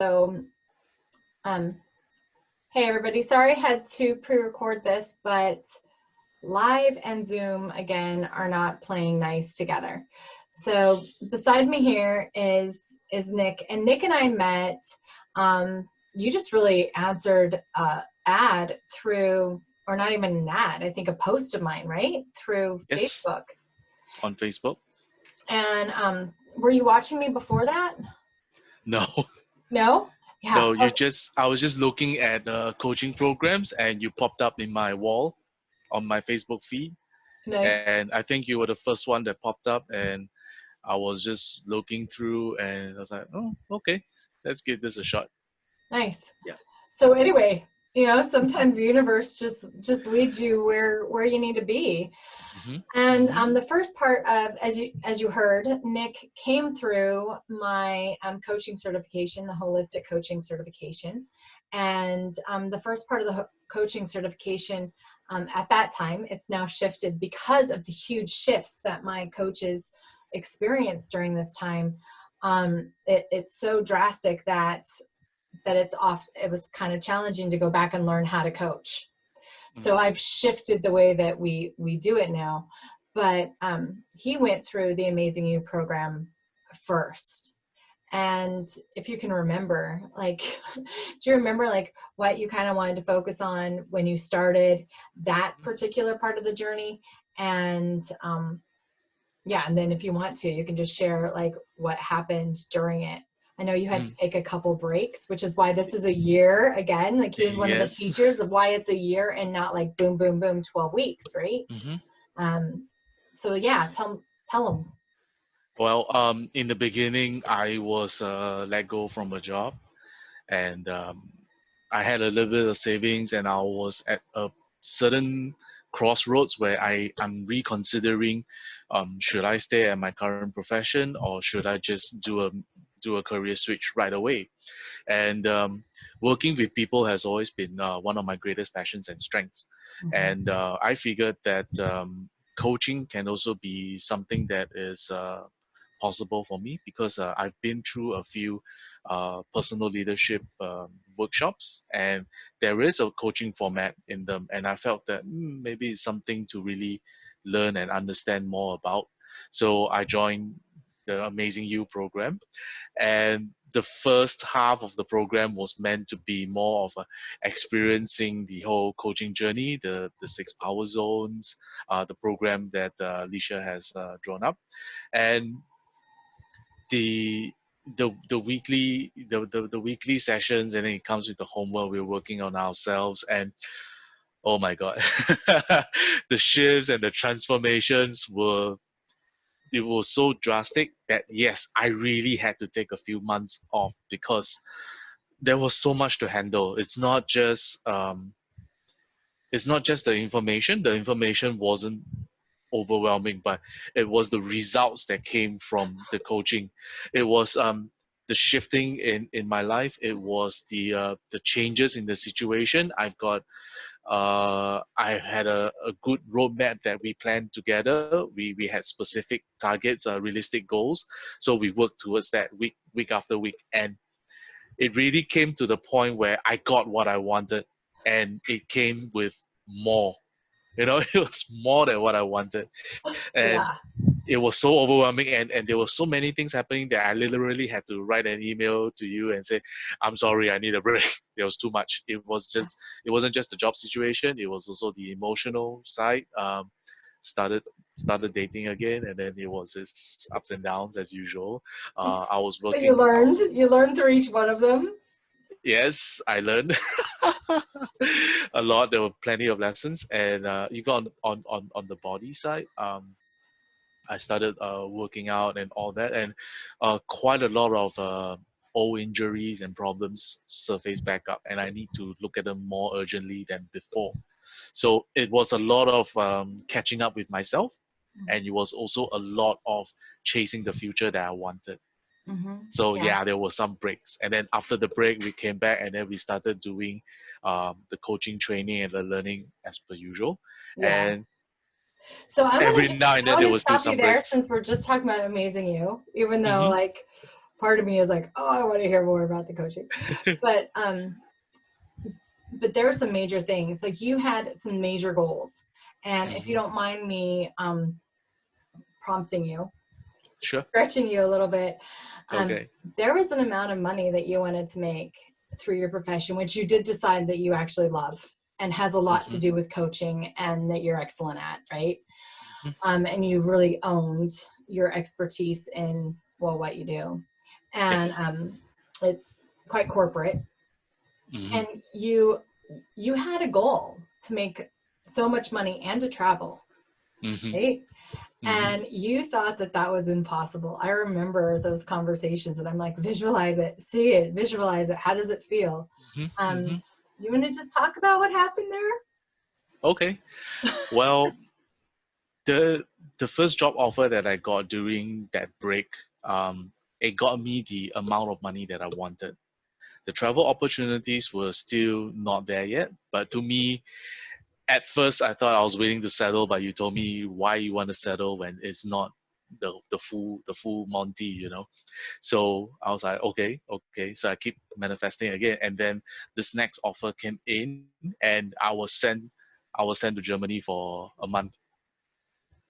So, um, hey everybody, sorry I had to pre-record this, but live and Zoom again are not playing nice together. So beside me here is Nick, and Nick and I met. You just really answered ad through, or not even an ad, I think a post of mine, right? Through Yes, Facebook. on Facebook. And were you watching me before that? No, No? Yeah. no, Oh, I was just looking at coaching programs and you popped up in my wall on my Facebook feed. nice. And I think you were the first one that popped up, and I was just looking through and I was like, oh, okay, let's give this a shot. Nice. Yeah. So anyway, sometimes the universe just leads you where you need to be. Mm-hmm. And Mm-hmm. the first part of, as you heard, Nick came through my coaching certification, the holistic coaching certification. And the first part of the coaching certification, at that time, it's now shifted because of the huge shifts that my coaches experienced during this time. It's so drastic that it was kind of challenging to go back and learn how to coach. So I've shifted the way that we do it now. But he went through the Amazing You program first. And if you can remember, like, do you remember like what you kind of wanted to focus on when you started that particular part of the journey? And yeah, and then if you want to, you can just share like what happened during it. I know you had to Mm-hmm. take a couple breaks, which is why this is a year again. Like he is one of the Yes. teachers of why it's a year and not like boom, boom, boom, 12 weeks, right? Mm-hmm. Um, so yeah, tell them. Well, in the beginning, I was let go from a job, and I had a little bit of savings, and I was at a certain crossroads where am reconsidering, should I stay at my current profession or should I just do a career switch right away? And working with people has always been one of my greatest passions and strengths, Mm-hmm. and I figured that coaching can also be something that is possible for me because I've been through a few personal leadership workshops, and there is a coaching format in them, and I felt that maybe it's something to really learn and understand more about. So I joined the Amazing You program, and the first half of the program was meant to be more of experiencing the whole coaching journey, the 6 power zones, the program that Alicia has drawn up, and the the weekly sessions, and then it comes with the homework we're working on ourselves. And oh my god, the shifts and the transformations were, it was so drastic that yes, I really had to take a few months off because there was so much to handle. It's not just the information. The information wasn't overwhelming, but it was the results that came from the coaching. It was the shifting in my life. It was the changes in the situation. I had a good roadmap that we planned together. We had specific targets, realistic goals. So we worked towards that week after week, and it really came to the point where I got what I wanted, and it came with more. You know, it was more than what I wanted, and Yeah. it was so overwhelming, and there were so many things happening that I literally had to write an email to you and say, I'm sorry, I need a break. There was too much. It wasn't just the job situation, it was also the emotional side. Started started dating again, and then it was its ups and downs as usual. I was But you working, I learned. was You learned through each one of them. Yes, I learned a lot. There were plenty of lessons, and even on the body side, I started working out and all that, and quite a lot of old injuries and problems surfaced back up, and I need to look at them more urgently than before. So it was a lot of catching up with myself, and it was also a lot of chasing the future that I wanted. Mm-hmm. So Yeah. yeah, there were some breaks, and then after the break, we came back, and then we started doing the coaching training and the learning as per usual. Yeah. And So every now and I then want there to was still stop you some there breaks. since we're just talking about Amazing You, even though Hmm. like part of me is like, oh, I want to hear more about the coaching. But there are some major things. Like you had some major goals, and if you don't mind me prompting you, Sure. stretching you a little bit, Okay. there was an amount of money that you wanted to make through your profession, which you did decide that you actually love and has a lot to do with coaching and that you're excellent at, right? And you really owned your expertise in, well, what you do. And Yes. it's quite corporate. And you had a goal to make so much money and to travel, right? And you thought that that was impossible. I remember those conversations, and I'm like, visualize it, see it, visualize it. How does it feel? You want to just talk about what happened there? Okay. Well, the first job offer that I got during that break, it got me the amount of money that I wanted. The travel opportunities were still not there yet, but to me, at first I thought I was willing to settle, but you told me why you want to settle when it's not the full Monty, you know. So I was like, okay. So I keep manifesting again, and then this next offer came in, and I was sent to Germany for a month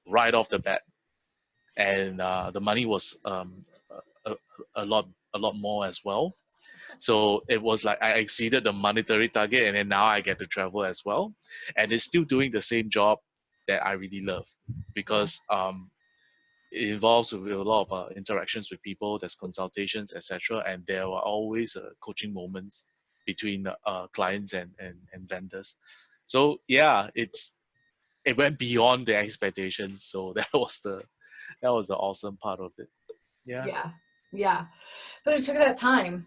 right off the bat, and the money was a, a lot more as well. So it was like I exceeded the monetary target, and then now I get to travel as well, and it's still doing the same job that I really love, because it involves a lot of interactions with people. There's consultations, etc., and there are always coaching moments between clients and vendors. So yeah, it went beyond the expectations. So that was the awesome part of it. Yeah. Yeah. But it took that time,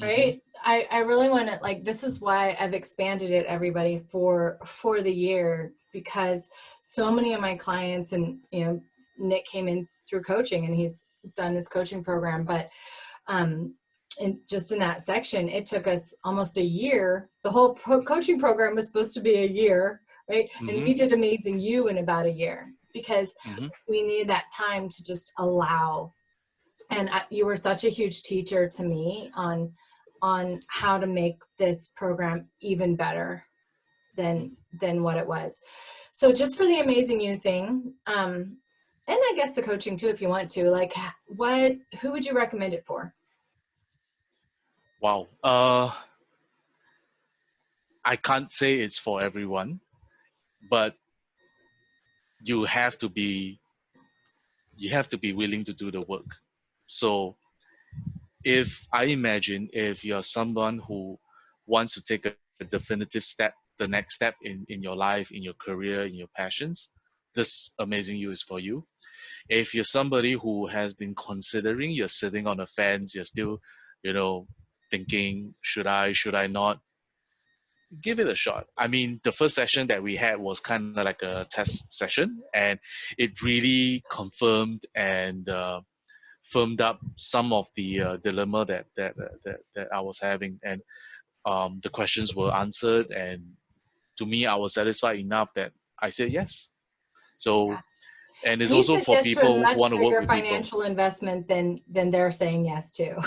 right? I really want to, like, this is why I've expanded it, everybody, for the year, because so many of my clients, and Nick came in through coaching and he's done his coaching program, but and just in that section, it took us almost a year. The whole coaching program was supposed to be a year, right? And we did Amazing You in about a year, because we needed that time to just allow. And you were such a huge teacher to me on how to make this program even better than what it was. So just for the Amazing You thing, and I guess the coaching too, if you want to, like, who would you recommend it for? Wow. I can't say it's for everyone, but you have to be willing to do the work. So if I imagine, if you're someone who wants to take a definitive step, the next step in your life, in your career, in your passions, this Amazing You is for you. If you're somebody who has been considering, you're sitting on the fence, you're still, thinking, should I not, give it a shot. I mean, the first session that we had was kind of like a test session, and it really confirmed and firmed up some of the dilemma that I was having, and the questions were answered, and to me, I was satisfied enough that I said yes. So, and it's And you also said for yes to a people who much want to work bigger with people. financial investment than they're saying yes to.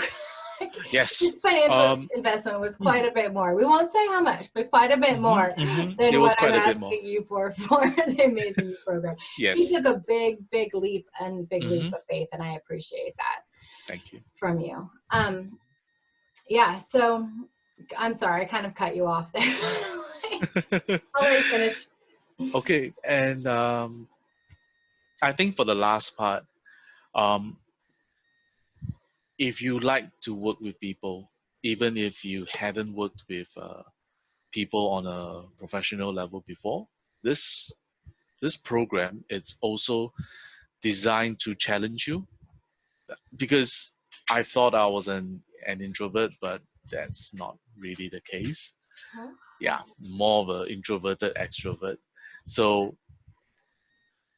Yes. This financial investment was quite a bit more. We won't say how much, but quite a bit more It than was what I'm quite a bit more. asking you for the Amazing You program. You Yes. took a big leap of faith, and I appreciate that Thank you. from you. Yeah, so I'm sorry, I kind of cut you off there. I'll let you finish. Okay, and I think for the last part, um, if you like to work with people, even if you hadn't worked with people on a professional level before, this program, it's also designed to challenge you, because I thought I was an introvert, but that's not really the case. Yeah, more of an introverted extrovert. So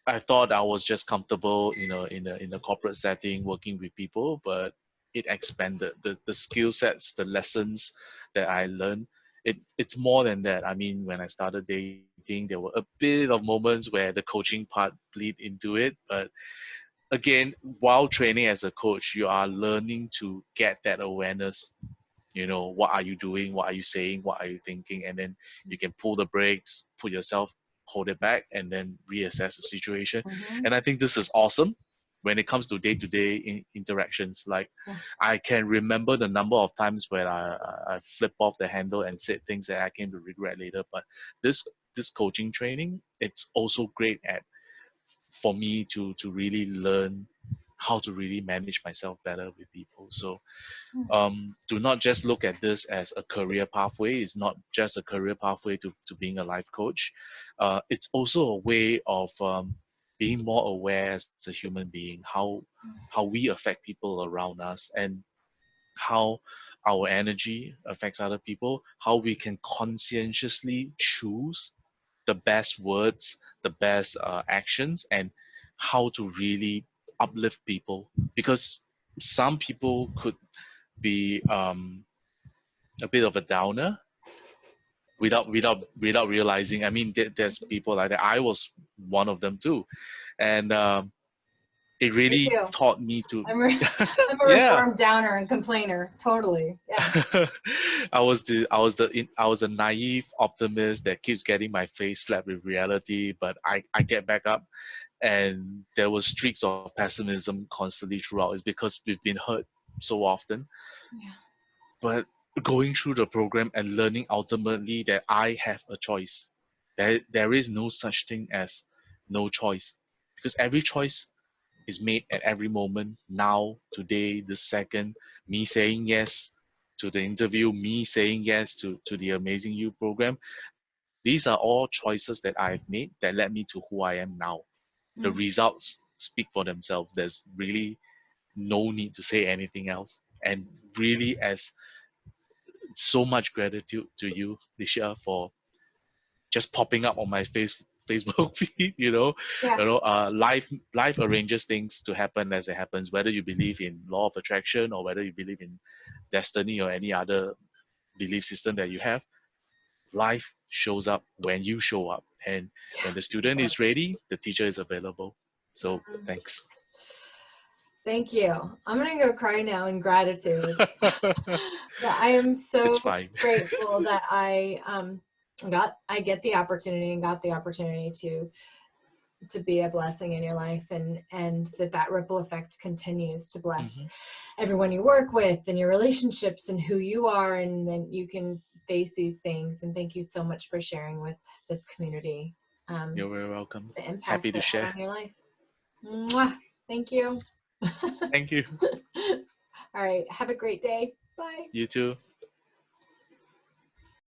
I thought I was just comfortable, in a corporate setting working with people, but it expanded the skill sets, the lessons that I learned. It's more than that. I mean, when I started dating, there were a bit of moments where the coaching part bleed into it, but again, while training as a coach, you are learning to get that awareness. You know, what are you doing? What are you saying? What are you thinking? And then you can pull the brakes, put yourself, hold it back, and then reassess the situation. Mm-hmm. And I think this is awesome when it comes to day-to-day interactions. Like, Yeah. I can remember the number of times where I flip off the handle and said things that I came to regret later. But this coaching training, it's also great at for me to really learn how to really manage myself better with people. So do not just look at this as a career pathway. It's not just a career pathway to being a life coach. It's also a way of being more aware as a human being, how we affect people around us, and how our energy affects other people, how we can conscientiously choose the best words, the best actions, and how to really uplift people. Because some people could be a bit of a downer without realizing. I mean, there's people like that. I was one of them too, and it Me really too. taught me to. I'm a Yeah. reformed downer and complainer. Totally. Yeah. I was a naive optimist that keeps getting my face slapped with reality, but I get back up, and there was streaks of pessimism constantly throughout. It's because we've been hurt so often. Yeah. But going through the program and learning ultimately that I have a choice. There is no such thing as no choice, because every choice is made at every moment. Now, today, this second, me saying yes to the interview, me saying yes to the Amazing You program. These are all choices that I've made that led me to who I am now. The Mm. results speak for themselves. There's really no need to say anything else. And really, as so much gratitude to you, Lisha, for just popping up on my Facebook feed. Yeah. Life arranges things to happen as it happens. Whether you believe in law of attraction or whether you believe in destiny or any other belief system that you have, life shows up when you show up. And when the student is ready, the teacher is available. So Mhm. thanks. Thank you. I'm gonna go cry now in gratitude. But I am It's so fine. grateful that I get the opportunity and got the opportunity to be a blessing in your life, and that ripple effect continues to bless Hmm. everyone you work with and your relationships and who you are, and then you can face these things. And thank you so much for sharing with this community You're very welcome. the impact Happy to it had share. on your life. Mwah. Thank you. Thank you. All right, have a great day. Bye. You too.